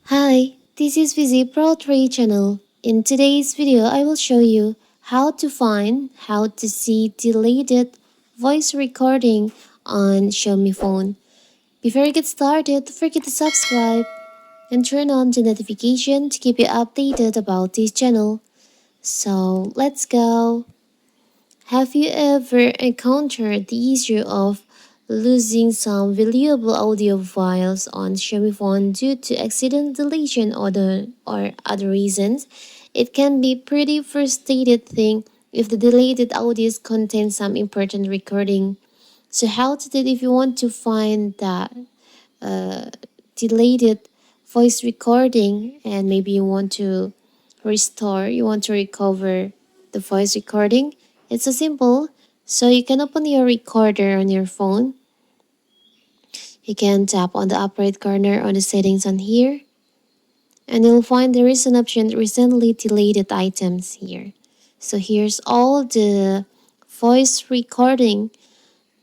Hi, this is Vizi Pro 3 channel. In today's video, I will show you how to see deleted voice recording on Xiaomi phone. Before you get started, don't forget to subscribe and turn on the notification to keep you updated about this channel. So let's go. Have you ever encountered the issue of losing some valuable audio files on Xiaomi phone due to accident deletion or other reasons? It can be pretty frustrating thing if the deleted audios contain some important recording. So how to do it if you want to find that deleted voice recording and maybe you want to recover the voice recording. It's so simple. So you can open your recorder on your phone. You can tap on the upper right corner on the settings on here. And you'll find there is an option recently deleted items here. So here's all the voice recording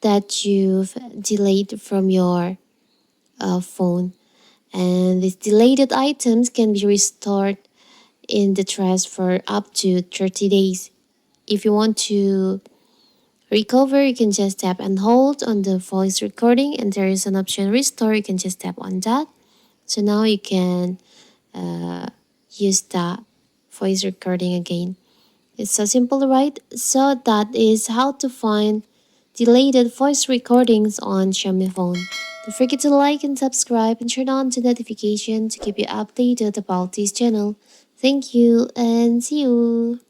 that you've deleted from your phone. And these deleted items can be restored in the trash for up to 30 days. If you want to recover, you can just tap and hold on the voice recording, and there is an option restore. You can just tap on that. So now you can use that voice recording again. It's so simple, right? So that is how to find deleted voice recordings on Xiaomi phone. Don't forget to like and subscribe and turn on the notification to keep you updated about this channel. Thank you and see you.